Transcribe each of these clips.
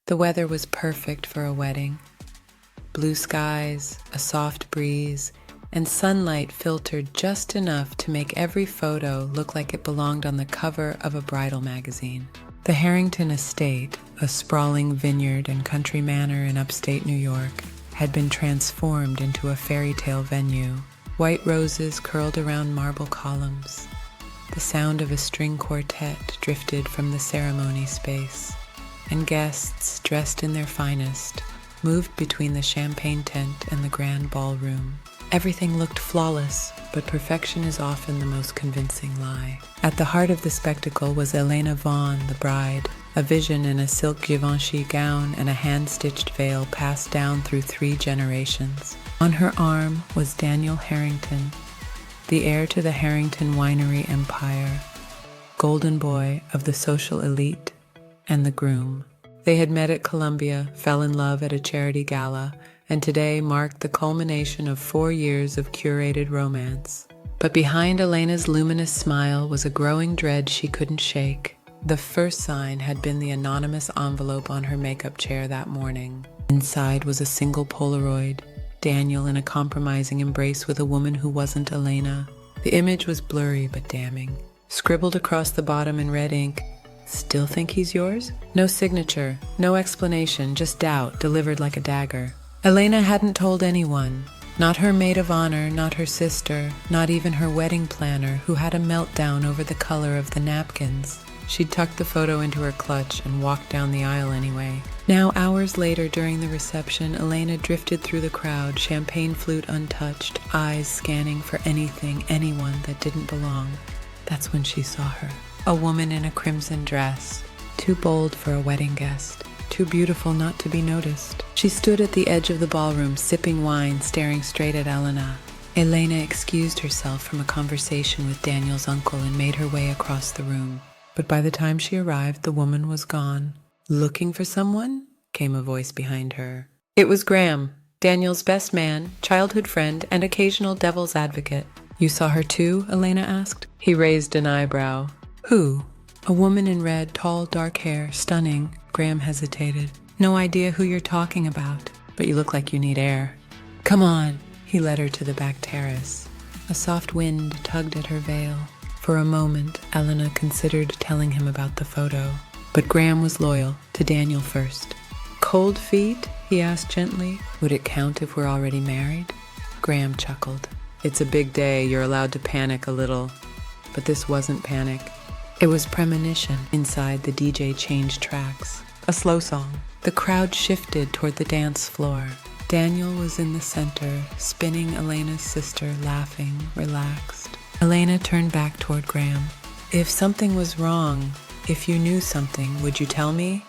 The weather was perfect for a wedding. Blue skies, a soft breeze, and sunlight filtered just enough to make every photo look like it belonged on the cover of a bridal magazine. The Harrington Estate, a sprawling vineyard and country manor in upstate New York, had been transformed into a fairy tale venue. White roses curled around marble columns. The sound of a string quartet drifted from the ceremony space, and guests, dressed in their finest, moved between the champagne tent and the grand ballroom. Everything looked flawless, but perfection is often the most convincing lie. At the heart of the spectacle was Elena Vaughn, the bride, a vision in a silk Givenchy gown and a hand-stitched veil passed down through 3 generations. On her arm was Daniel Harrington, the heir to the Harrington winery empire, golden boy of the social elite, and the groom. They had met at Columbia, fell in love at a charity gala, and today marked the culmination of 4 years of curated romance. But behind Elena's luminous smile was a growing dread she couldn't shake. The first sign had been the anonymous envelope on her makeup chair that morning. Inside was a single Polaroid, Daniel in a compromising embrace with a woman who wasn't Elena. The image was blurry but damning. Scribbled across the bottom in red ink, "Still think he's yours?" No signature, no explanation, just doubt delivered like a dagger. Elena hadn't told anyone. Not her maid of honor, not her sister, not even her wedding planner, who had a meltdown over the color of the napkins. She'd tucked the photo into her clutch and walked down the aisle anyway. Now, hours later during the reception, Elena drifted through the crowd, champagne flute untouched, eyes scanning for anything, anyone that didn't belong. That's when she saw her. A woman in a crimson dress, too bold for a wedding guest, too beautiful not to be noticed. She stood at the edge of the ballroom, sipping wine, staring straight at Elena. Elena excused herself from a conversation with Daniel's uncle and made her way across the room. But by the time she arrived, the woman was gone. "Looking for someone?" came a voice behind her. It was Graham, Daniel's best man, childhood friend, and occasional devil's advocate. "You saw her too?" Elena asked. He raised an eyebrow. "Who?" "A woman in red, tall, dark hair, stunning." Graham hesitated. "No idea who you're talking about, but you look like you need air." "Come on." He led her to the back terrace. A soft wind tugged at her veil. For a moment, Elena considered telling him about the photo, but Graham was loyal to Daniel first. "Cold feet?" he asked gently. "Would it count if we're already married?" Graham chuckled. "It's a big day, you're allowed to panic a little." But this wasn't panic. It was premonition. Inside, the DJ changed tracks. A slow song. The crowd shifted toward the dance floor. Daniel was in the center, spinning Elena's sister, laughing, relaxed. Elena turned back toward Graham. "If something was wrong, if you knew something, would you tell me?"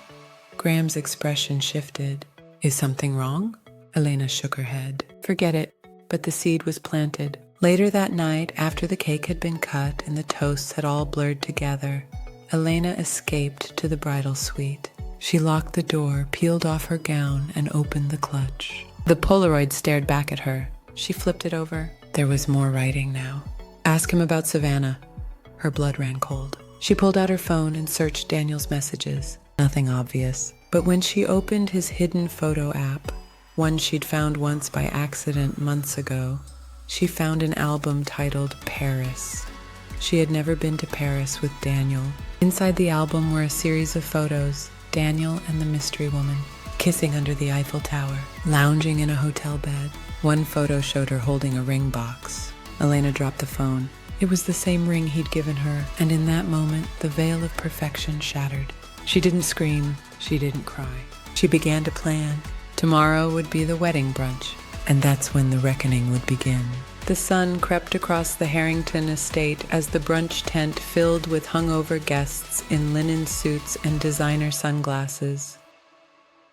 Graham's expression shifted. "Is something wrong?" Elena shook her head. "Forget it." But the seed was planted. Later that night, after the cake had been cut and the toasts had all blurred together, Elena escaped to the bridal suite. She locked the door, peeled off her gown, and opened the clutch. The Polaroid stared back at her. She flipped it over. There was more writing now. "Ask him about Savannah." Her blood ran cold. She pulled out her phone and searched Daniel's messages. Nothing obvious. But when she opened his hidden photo app, one she'd found once by accident months ago, she found an album titled Paris. She had never been to Paris with Daniel. Inside the album were a series of photos, Daniel and the mystery woman, kissing under the Eiffel Tower, lounging in a hotel bed. One photo showed her holding a ring box. Elena dropped the phone. It was the same ring he'd given her, and in that moment, the veil of perfection shattered. She didn't scream. She didn't cry. She began to plan. Tomorrow would be the wedding brunch, and that's when the reckoning would begin. The sun crept across the Harrington estate as the brunch tent filled with hungover guests in linen suits and designer sunglasses.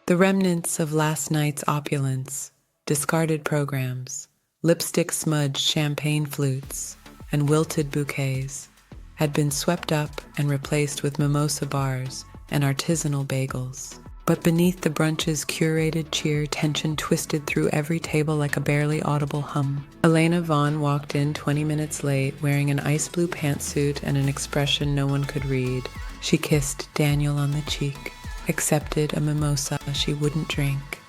The remnants of last night's opulence, discarded programs, lipstick-smudged champagne flutes, and wilted bouquets had been swept up and replaced with mimosa bars and artisanal bagels. But beneath the brunch's curated cheer, tension twisted through every table like a barely audible hum. Elena Vaughn walked in 20 minutes late, wearing an ice blue pantsuit and an expression no one could read. She kissed Daniel on the cheek. accepted a mimosa she wouldn't drink,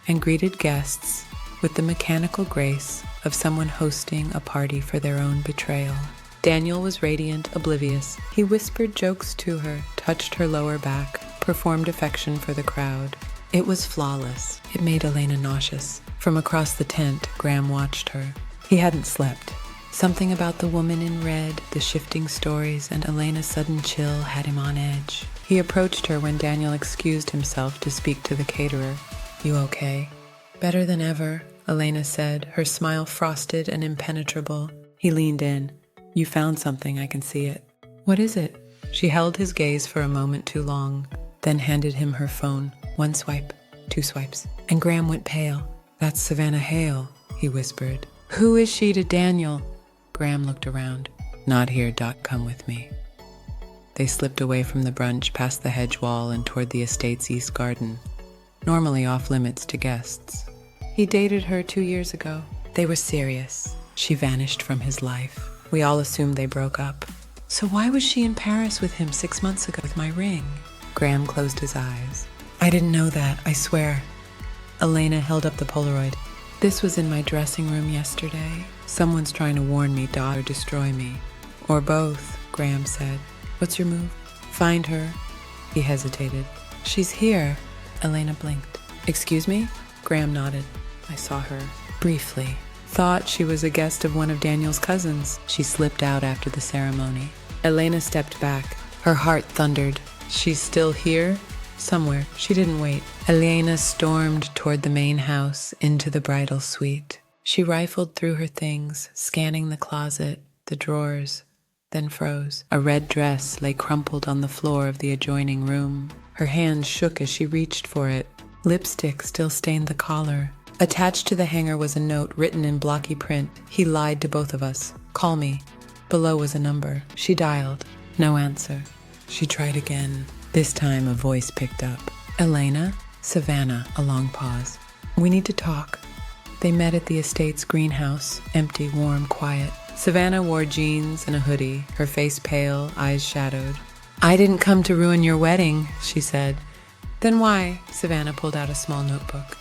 and greeted guests with the mechanical grace of someone hosting a party for their own betrayal. Daniel was radiant, oblivious. He whispered jokes to her, touched her lower back, performed affection for the crowd. It was flawless. It made Elena nauseous. From across the tent, Graham watched her. He hadn't slept. Something about the woman in red, the shifting stories, and Elena's sudden chill had him on edge. He approached her when Daniel excused himself to speak to the caterer. "You okay?" "Better than ever," Elena said, her smile frosted and impenetrable. He leaned in. "You found something, I can see it." "What is it?" She held his gaze for a moment too long, then handed him her phone. 1 swipe, 2 swipes, and Graham went pale. "That's Savannah Hale," he whispered. "Who is she to Daniel?" Graham looked around. "Not here, Doc, come with me." They slipped away from the brunch, past the hedge wall, and toward the estate's east garden, normally off limits to guests. He dated her 2 years ago. They were serious. She vanished from his life. We all assumed they broke up. So why was she in Paris with him 6 months ago with my ring? Graham closed his eyes. "I didn't know that, I swear." Elena held up the Polaroid. "This was in my dressing room yesterday. Someone's trying to warn me, Dot, or destroy me. Or both," Graham said. "What's your move?" "Find her." He hesitated. "She's here." Elena blinked. "Excuse me?" Graham nodded. "I saw her. Briefly. Thought she was a guest of one of Daniel's cousins. She slipped out after the ceremony." Elena stepped back. Her heart thundered. "She's still here?" "Somewhere." She didn't wait. Elena stormed toward the main house, into the bridal suite. She rifled through her things, scanning the closet, the drawers, then froze. A red dress lay crumpled on the floor of the adjoining room. Her hands shook as she reached for it. Lipstick still stained the collar. Attached to the hanger was a note written in blocky print. "He lied to both of us. Call me." Below was a number. She dialed. No answer. She tried again. This time a voice picked up. "Elena?" "Savannah," a long pause. "We need to talk." They met at the estate's greenhouse, empty, warm, quiet. Savannah wore jeans and a hoodie, her face pale, eyes shadowed. "I didn't come to ruin your wedding," she said. "Then why?" Savannah pulled out a small notebook.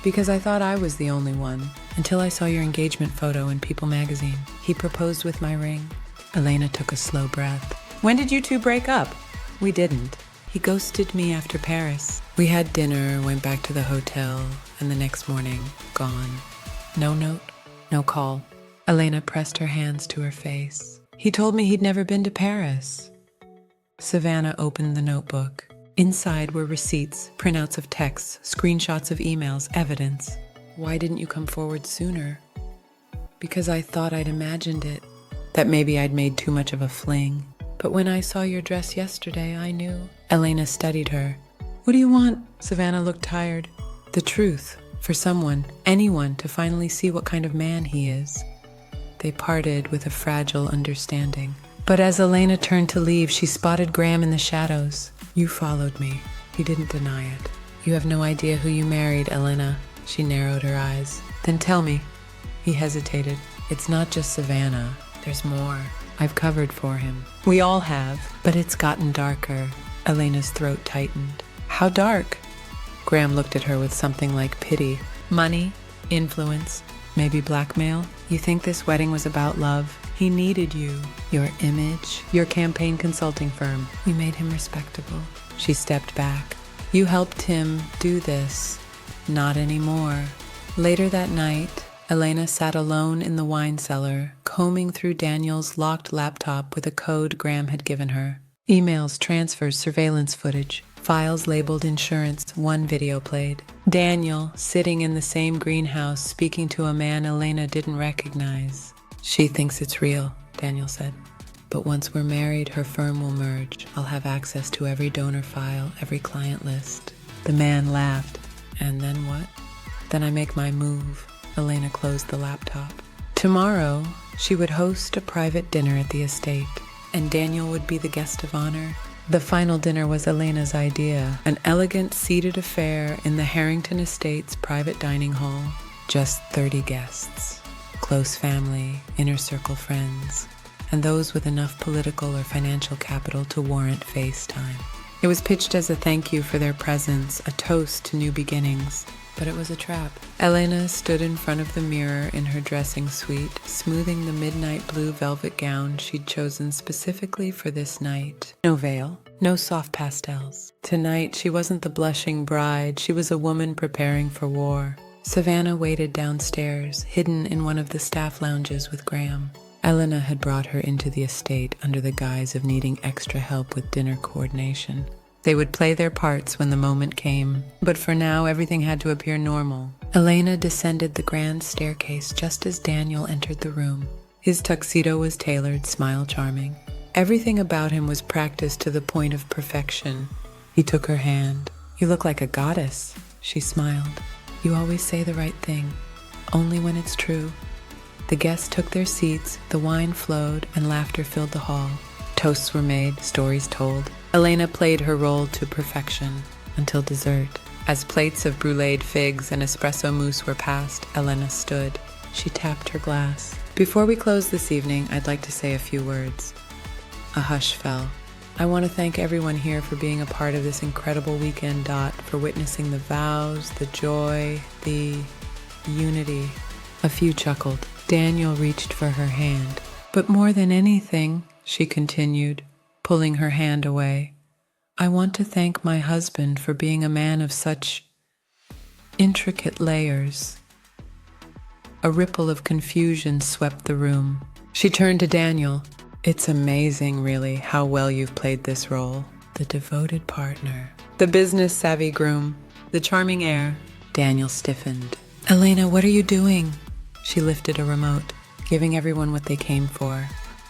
"Because I thought I was the only one, until I saw your engagement photo in People magazine. He proposed with my ring." Elena took a slow breath. "When did you two break up?" "We didn't. He ghosted me after Paris. We had dinner, went back to the hotel, and the next morning, gone. No note, no call." Elena pressed her hands to her face. "He told me he'd never been to Paris." Savannah opened the notebook. Inside were receipts, printouts of texts, screenshots of emails, evidence. "Why didn't you come forward sooner?" "Because I thought I'd imagined it. That maybe I'd made too much of a fling. But when I saw your dress yesterday, I knew." Elena studied her. "What do you want?" Savannah looked tired. "The truth. For someone, anyone, to finally see what kind of man he is." They parted with a fragile understanding. But as Elena turned to leave, she spotted Graham in the shadows. "You followed me." He didn't deny it. "You have no idea who you married, Elena." She narrowed her eyes. "Then tell me." He hesitated. "It's not just Savannah. There's more. I've covered for him." "We all have." "But it's gotten darker." Elena's throat tightened. "How dark?" Graham looked at her with something like pity. "Money, influence, maybe blackmail. You think this wedding was about love? He needed you, your image, your campaign consulting firm. We made him respectable." She stepped back. "You helped him do this. Not anymore." Later that night, Elena sat alone in the wine cellar, combing through Daniel's locked laptop with a code Graham had given her. Emails, transfers, surveillance footage, files labeled insurance, one video played. Daniel, sitting in the same greenhouse, speaking to a man Elena didn't recognize. "She thinks it's real," Daniel said. "But once we're married, her firm will merge. I'll have access to every donor file, every client list." The man laughed. "And then what?" "Then I make my move." Elena closed the laptop. Tomorrow, she would host a private dinner at the estate, and Daniel would be the guest of honor. The final dinner was Elena's idea, an elegant seated affair in the Harrington Estate's private dining hall. Just 30 guests, close family, inner circle friends, and those with enough political or financial capital to warrant FaceTime. It was pitched as a thank you for their presence, a toast to new beginnings. But it was a trap. Elena stood in front of the mirror in her dressing suite, smoothing the midnight blue velvet gown she'd chosen specifically for this night. No veil, no soft pastels. Tonight, she wasn't the blushing bride, she was a woman preparing for war. Savannah waited downstairs, hidden in one of the staff lounges with Graham. Elena had brought her into the estate under the guise of needing extra help with dinner coordination. They would play their parts when the moment came, but for now everything had to appear normal. Elena descended the grand staircase just as Daniel entered the room. His tuxedo was tailored, smile charming. Everything about him was practiced to the point of perfection. He took her hand. "You look like a goddess," she smiled. "You always say the right thing, only when it's true." The guests took their seats, the wine flowed, and laughter filled the hall. Toasts were made, stories told. Elena played her role to perfection until dessert. As plates of bruleed figs and espresso mousse were passed, Elena stood. She tapped her glass. "Before we close this evening, I'd like to say a few words." A hush fell. "I want to thank everyone here for being a part of this incredible weekend. For witnessing the vows, the joy, the unity." A few chuckled. Daniel reached for her hand. "But more than anything," she continued, pulling her hand away, "I want to thank my husband for being a man of such intricate layers." A ripple of confusion swept the room. She turned to Daniel. "It's amazing, really, how well you've played this role. The devoted partner, the business-savvy groom, the charming heir." Daniel stiffened. "Elena, what are you doing?" She lifted a remote, giving everyone what they came for.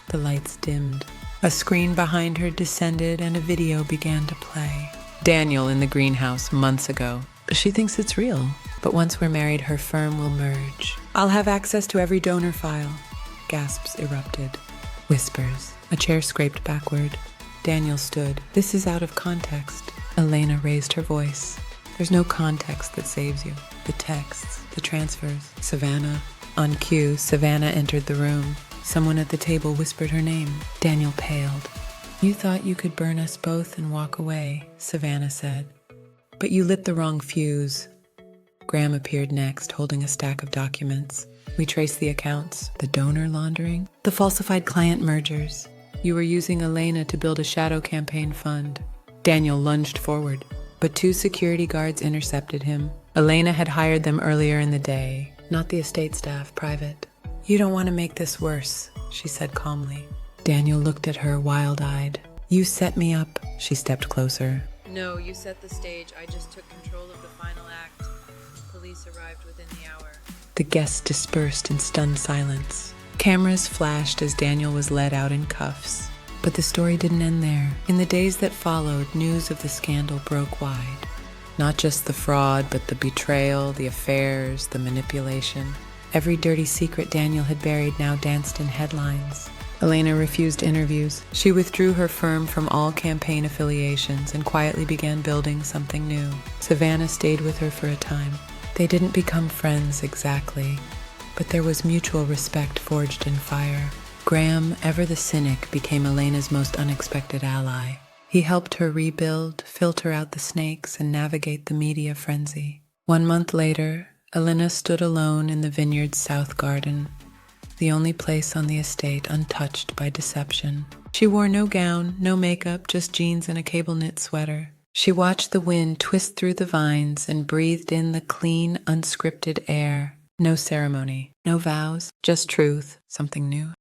The lights dimmed. A screen behind her descended and a video began to play. "Daniel in the greenhouse months ago. She thinks it's real. But once we're married, her firm will merge. I'll have access to every donor file." Gasps erupted. Whispers. A chair scraped backward. Daniel stood. "This is out of context." Elena raised her voice. "There's no context that saves you. The texts, the transfers." "Savannah." On cue, Savannah entered the room. Someone at the table whispered her name. Daniel paled. "You thought you could burn us both and walk away," Savannah said. "But you lit the wrong fuse." Graham appeared next, holding a stack of documents. "We traced the accounts, the donor laundering, the falsified client mergers. You were using Elena to build a shadow campaign fund." Daniel lunged forward, but 2 security guards intercepted him. Elena had hired them earlier in the day, not the estate staff, private. "You don't want to make this worse," she said calmly. Daniel looked at her wild-eyed. "You set me up." She stepped closer. "No, you set the stage. I just took control of the final act. Police arrived within the hour." The guests dispersed in stunned silence. Cameras flashed as Daniel was led out in cuffs. But the story didn't end there. In the days that followed, news of the scandal broke wide. Not just the fraud, but the betrayal, the affairs, the manipulation. Every dirty secret Daniel had buried now danced in headlines. Elena refused interviews. She withdrew her firm from all campaign affiliations and quietly began building something new. Savannah stayed with her for a time. They didn't become friends exactly, but there was mutual respect forged in fire. Graham, ever the cynic, became Elena's most unexpected ally. He helped her rebuild, filter out the snakes, and navigate the media frenzy. 1 month later, Elena stood alone in the vineyard's south garden, the only place on the estate untouched by deception. She wore no gown, no makeup, just jeans and a cable-knit sweater. She watched the wind twist through the vines and breathed in the clean, unscripted air. No ceremony, no vows, just truth, something new.